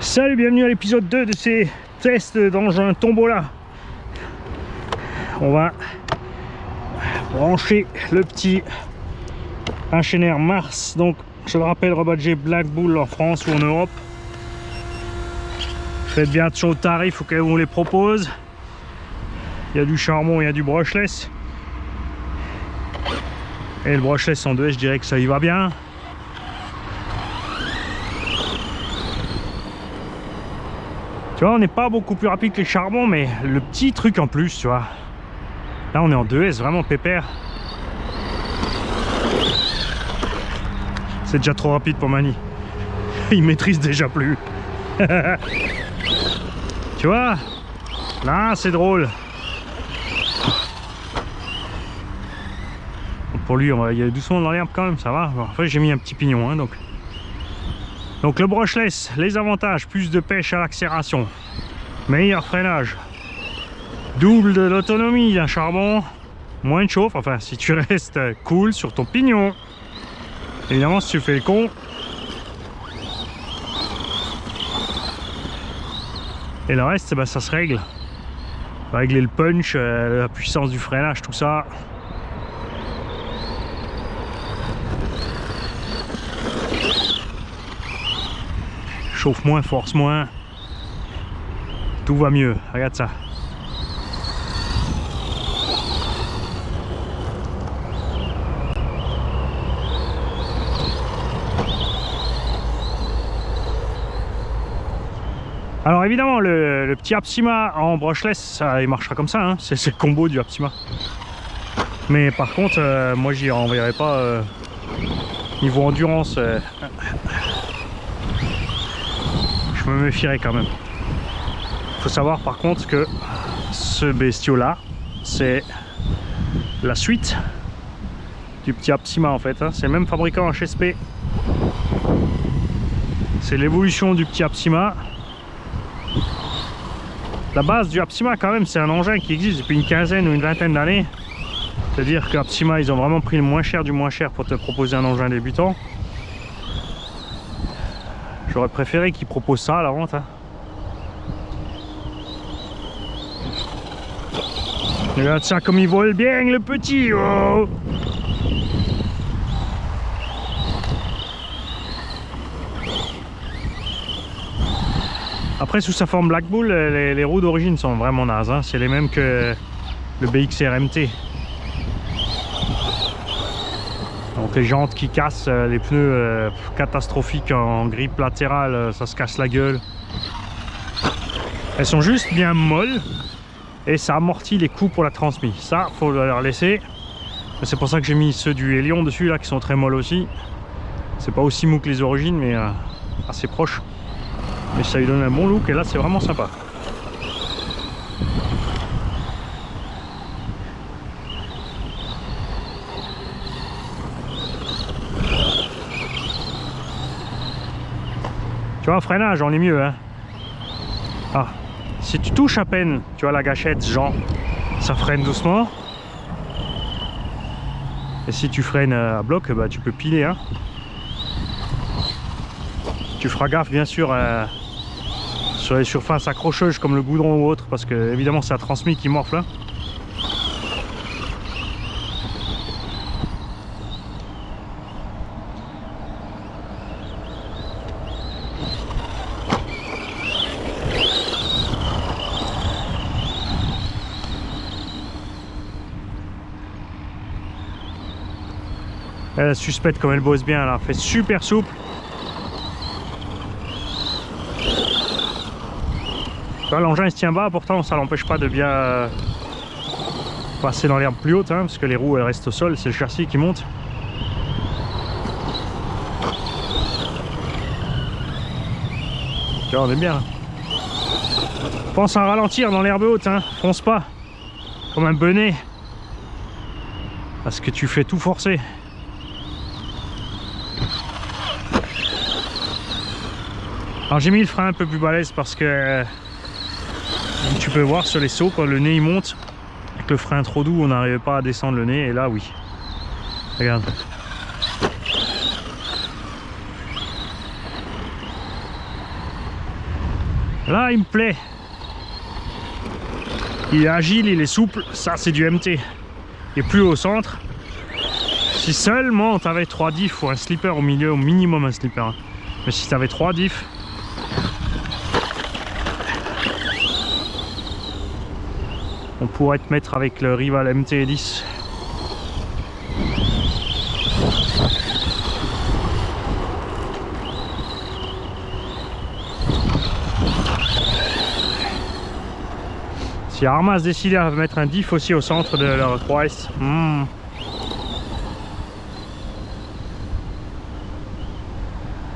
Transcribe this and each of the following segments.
Salut, bienvenue à l'épisode 2 de ces tests d'engin Tombola. On va brancher le petit HNR Mars, donc je le rappelle, rebadgé Black Bull en France ou en Europe. Faites bien attention aux tarifs auxquels on les propose. Il y a du charbon, il y a du brushless. Et le brushless en 2S, je dirais que ça y va bien. Tu vois, on n'est pas beaucoup plus rapide que les charbons, mais le petit truc en plus, tu vois. Là, on est en 2S, vraiment pépère. C'est déjà trop rapide pour Mani. Il maîtrise déjà plus. Tu vois, là, c'est drôle. Pour lui, on va y aller doucement dans l'herbe quand même, ça va. Bon, après, j'ai mis un petit pignon, hein, donc le brushless, les avantages, plus de pêche à l'accélération, meilleur freinage, double de l'autonomie d'un charbon, moins de chauffe, enfin si tu restes cool sur ton pignon. Évidemment, si tu fais le con, et le reste, bah, ça se règle. Régler le punch, la puissance du freinage, tout ça. Chauffe moins, force moins, tout va mieux, regarde ça. Alors évidemment le petit Apsima en brushless, ça, il marchera comme ça, hein. C'est le combo du Apsima. Mais par contre, moi j'y renverrai pas niveau endurance. Je me méfierais quand même. Il faut savoir par contre que ce bestiau là, c'est la suite du petit Apsima en fait, hein. C'est le même fabricant HSP. C'est l'évolution du petit Apsima. La base du Apsima quand même, c'est un engin qui existe depuis une quinzaine ou une vingtaine d'années. C'est-à-dire que Apsima, ils ont vraiment pris le moins cher du moins cher pour te proposer un engin débutant. J'aurais préféré qu'ils proposent ça à la vente, hein. Regarde ça comme il vole bien le petit, oh. Après, sous sa forme Black Bull, les roues d'origine sont vraiment nazes, hein. C'est les mêmes que le BXR MT. Donc les jantes qui cassent, les pneus catastrophiques en grippe latérale, ça se casse la gueule. Elles sont juste bien molles et ça amortit les coups pour la transmise. Ça, faut leur laisser. C'est pour ça que j'ai mis ceux du Hélion dessus là qui sont très molles aussi. C'est pas aussi mou que les origines, mais assez proche. Mais ça lui donne un bon look et là c'est vraiment sympa. Tu vois, freinage, on est mieux, hein. Ah, si tu touches à peine, tu vois, la gâchette, genre, ça freine doucement. Et si tu freines à bloc, bah, tu peux piler, hein. Tu feras gaffe, bien sûr, sur les surfaces accrocheuses comme le goudron ou autre, parce que, évidemment, c'est la transmise qui morfle, hein. Elle suspecte comme elle bosse bien là, fait super souple. L'engin il se tient bas, pourtant ça l'empêche pas de bien passer dans l'herbe plus haute, hein, parce que les roues elles restent au sol, c'est le châssis qui monte. Tu vois, on est bien. Pense à ralentir dans l'herbe haute, hein, fonce pas comme un benet, parce que tu fais tout forcer. Alors j'ai mis le frein un peu plus balèze parce que tu peux voir sur les sauts quand le nez il monte, avec le frein trop doux on n'arrivait pas à descendre le nez, et là oui. Regarde. Là, il me plaît. Il est agile, il est souple. Ça, c'est du MT. Et plus au centre. Si seulement tu avais 3 diffs ou un slipper au milieu, au minimum un slipper. Mais si tu avais 3 diffs, on pourrait te mettre avec le rival MT10. Si Arma se décidait à mettre un diff aussi au centre de leur 3S,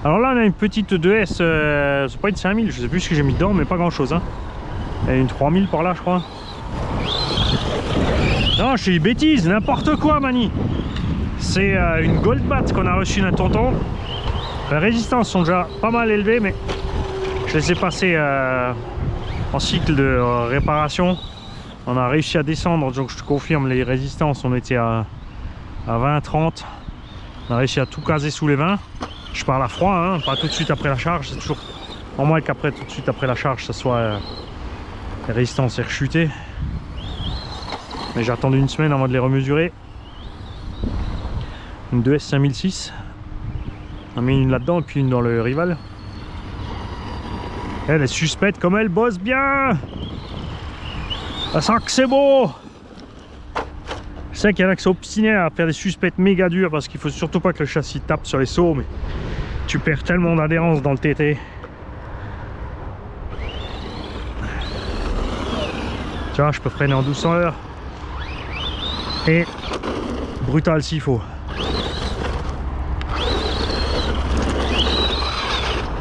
Alors là on a une petite 2S, c'est pas une 5000, je sais plus ce que j'ai mis dedans, mais pas grand chose. Hein. Il y a une 3000 par là je crois. Non, je fais une bêtise, n'importe quoi Mani. C'est une Goldbat qu'on a reçue d'un tonton. Les résistances sont déjà pas mal élevées, mais je les ai passées en cycle de réparation. On a réussi à descendre, donc je te confirme les résistances, on était à 20-30. On a réussi à tout caser sous les 20. Je parle à froid, hein, pas tout de suite après la charge, c'est toujours en moins qu'après tout de suite après la charge ça soit les résistances aient rechuté. Mais j'ai attendu une semaine avant de les remesurer. Une 2S 5006. On a mis une là-dedans et puis une dans le rival. Elle est suspecte comme elle bosse bien. Ça sent que c'est beau. Je sais qu'il y en a qui sont obstinés à faire des suspects méga durs parce qu'il faut surtout pas que le châssis tape sur les sauts, mais tu perds tellement d'adhérence dans le TT. Tu vois, je peux freiner en douceur et brutal s'il faut.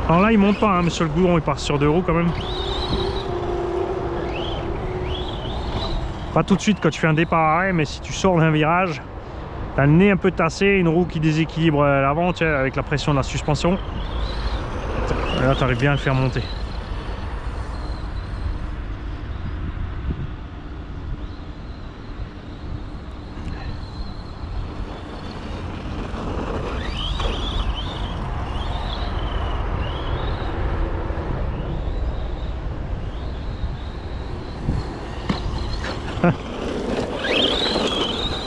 Alors là il monte pas, hein, mais sur le goudron il part sur 2 roues quand même. Pas tout de suite quand tu fais un départ arrêt, mais si tu sors d'un virage, t'as le nez un peu tassé, une roue qui déséquilibre l'avant, tu sais, avec la pression de la suspension. Et là t'arrives bien à le faire monter.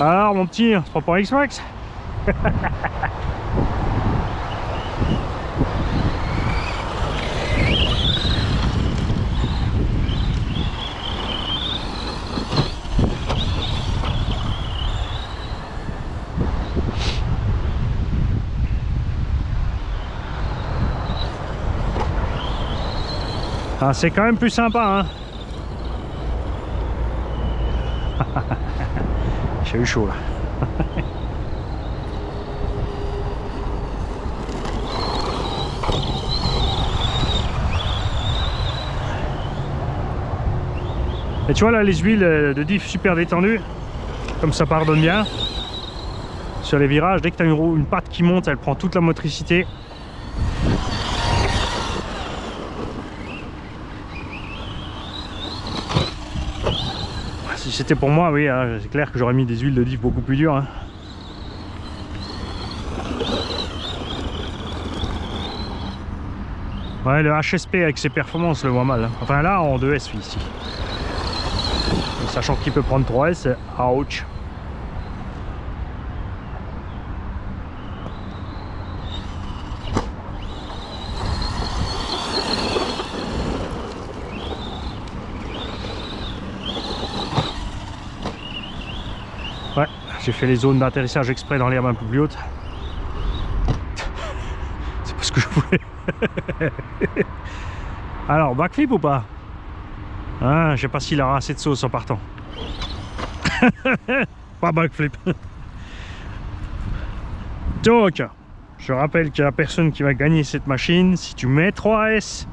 Alors mon petit, c'est pas pour X-Max. Ah, c'est quand même plus sympa, hein. J'ai eu chaud là. Et tu vois là les huiles de diff super détendues, comme ça pardonne bien. Sur les virages, dès que tu as une patte qui monte, elle prend toute la motricité. Si c'était pour moi, oui, hein, c'est clair que j'aurais mis des huiles de diff beaucoup plus dures. Hein. Ouais, le HSP avec ses performances le voit mal. Hein. Enfin là, en 2S ici. Sachant qu'il peut prendre 3S, ouch. Ouais, j'ai fait les zones d'atterrissage exprès dans l'herbe un peu plus haute. C'est pas ce que je voulais. Alors, backflip ou pas? Hein, je sais pas s'il aura assez de sauce en partant. Pas backflip. Donc, je rappelle qu'il y a personne qui va gagner cette machine. Si tu mets 3S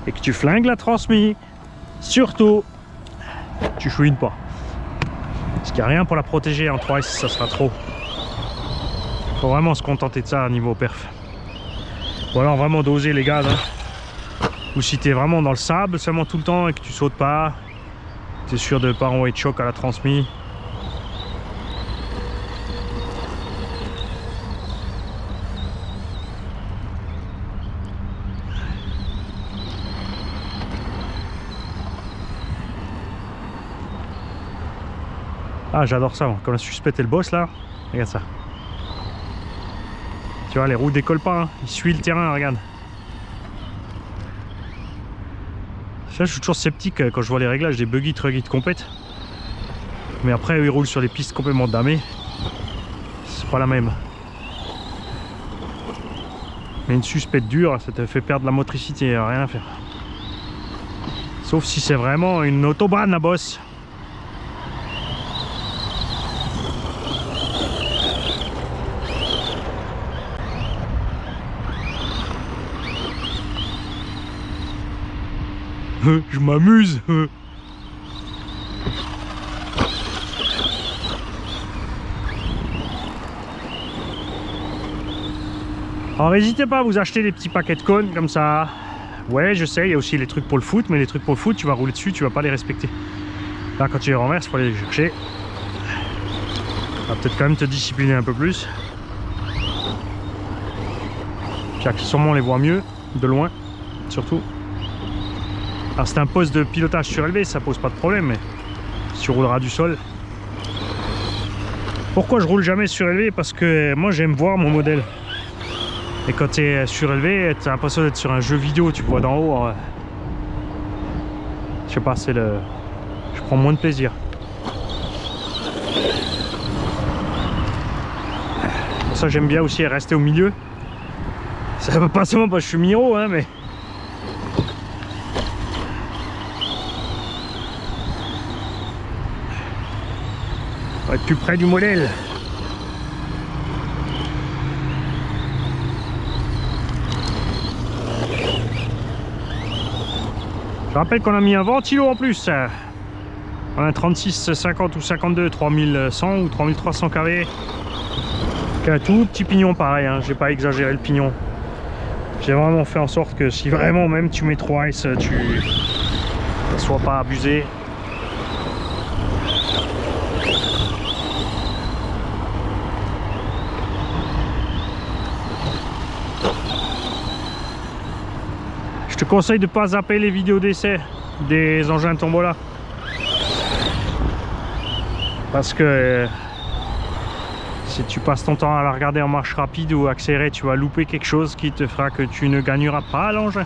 et que tu flingues la transmise, surtout, tu chouines pas. Parce qu'il n'y a rien pour la protéger en 3S, ça sera trop. Faut vraiment se contenter de ça à niveau perf. Ou alors vraiment doser les gaz. Hein. Ou si tu es vraiment dans le sable seulement tout le temps et que tu sautes pas, tu es sûr de ne pas envoyer de choc à la transmise. Ah, j'adore ça, moi. Quand la suspecte est le boss là, regarde ça. Tu vois, les roues décollent pas, hein. Il suit le terrain, regarde. Ça, je suis toujours sceptique quand je vois les réglages des buggy truck guide complète. Mais après, ils roulent sur les pistes complètement damées. C'est pas la même. Mais une suspecte dure, ça te fait perdre la motricité, rien à faire. Sauf si c'est vraiment une autobahn à bosse. Je m'amuse. Alors n'hésitez pas à vous acheter des petits paquets de cônes comme ça. Ouais, je sais, il y a aussi les trucs pour le foot, mais les trucs pour le foot, tu vas rouler dessus, tu vas pas les respecter. Là, quand tu les renverses, il faut aller les chercher. Va peut-être quand même te discipliner un peu plus. Puis accessoirement, on les voit mieux, de loin, surtout. Alors c'est un poste de pilotage surélevé, ça pose pas de problème, mais si tu rouleras du sol. Pourquoi je roule jamais surélevé? Parce que moi j'aime voir mon modèle. Et quand tu es surélevé, tu as l'impression d'être sur un jeu vidéo, tu vois d'en haut. Je sais pas, c'est le. Je prends moins de plaisir. Pour ça j'aime bien aussi rester au milieu. Ça veut pas seulement parce que je suis miro, hein, mais. Faut être plus près du modèle. Je rappelle qu'on a mis un ventilo en plus. On a un 36, 50 ou 52, 3100 ou 3300 kV. Un tout petit pignon pareil, hein. J'ai pas exagéré le pignon. J'ai vraiment fait en sorte que si vraiment même tu mets 3S, tu ne sois pas abusé. Je te conseille de ne pas zapper les vidéos d'essai des engins Tombola. Parce que si tu passes ton temps à la regarder en marche rapide ou accélérée, tu vas louper quelque chose qui te fera que tu ne gagneras pas à l'engin.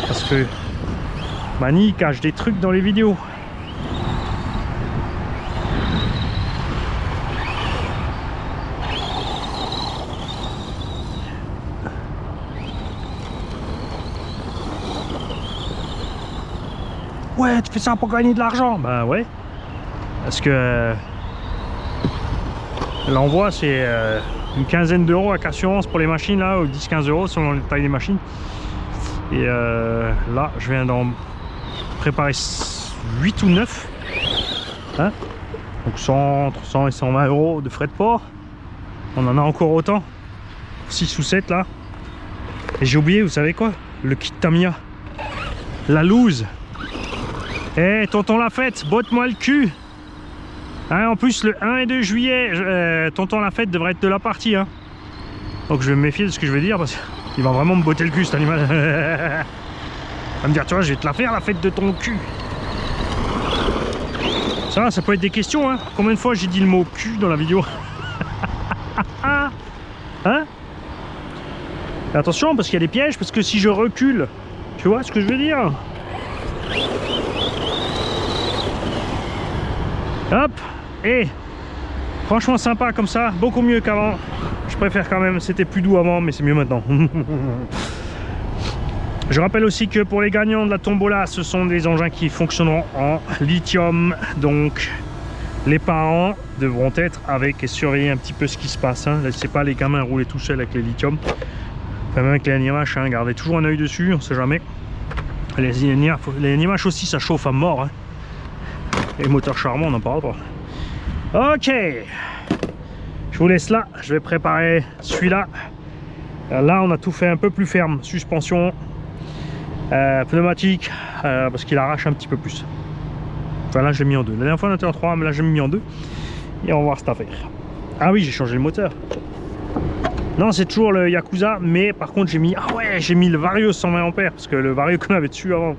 Parce que Mani cache des trucs dans les vidéos. Ouais, tu fais ça pour gagner de l'argent. Ben ouais. Parce que l'envoi c'est une quinzaine d'euros avec assurance pour les machines là, ou 10-15 euros selon la taille des machines. Et là, je viens d'en préparer 8 ou 9. Hein, donc 100, entre 100 et 120 euros de frais de port. On en a encore autant. 6 ou 7 là. Et j'ai oublié, vous savez quoi? Le kit Tamiya. La loose. Eh, tonton Lafette, botte-moi le cul. Hein, en plus, le 1 et 2 juillet, tonton Lafette devrait être de la partie. Hein. Donc je vais me méfier de ce que je vais dire parce qu'il va vraiment me botter le cul cet animal. Il va me dire, tu vois, je vais te la faire la fête de ton cul. Ça peut être des questions. Hein. Combien de fois j'ai dit le mot cul dans la vidéo? Hein? Et attention, parce qu'il y a des pièges, parce que si je recule, tu vois ce que je veux dire? Hop, et franchement sympa comme ça, beaucoup mieux qu'avant. Je préfère quand même, c'était plus doux avant, mais c'est mieux maintenant. Je rappelle aussi que pour les gagnants de la tombola, ce sont des engins qui fonctionneront en lithium. Donc les parents devront être avec et surveiller un petit peu ce qui se passe. Hein. Laissez pas les gamins rouler tout seuls avec les lithium. Enfin, même avec les NIMH, hein, gardez toujours un œil dessus, on ne sait jamais. Les NIMH aussi, ça chauffe à mort. Hein. Et le moteur Charmant, on n'en parle pas. Ok, je vous laisse là, je vais préparer celui-là. Là, on a tout fait un peu plus ferme. Suspension, pneumatique, parce qu'il arrache un petit peu plus. Enfin, là, j'ai mis en 2. La dernière fois, on était en 3, mais là, j'ai mis en 2. Et on va voir cette affaire. Ah oui, j'ai changé le moteur. Non, c'est toujours le Yakuza, mais par contre, j'ai mis... Ah ouais, j'ai mis le Vario 120 ampères, parce que le Vario qu'on avait dessus avant...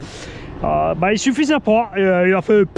bah, il suffisait pas. Il a fait...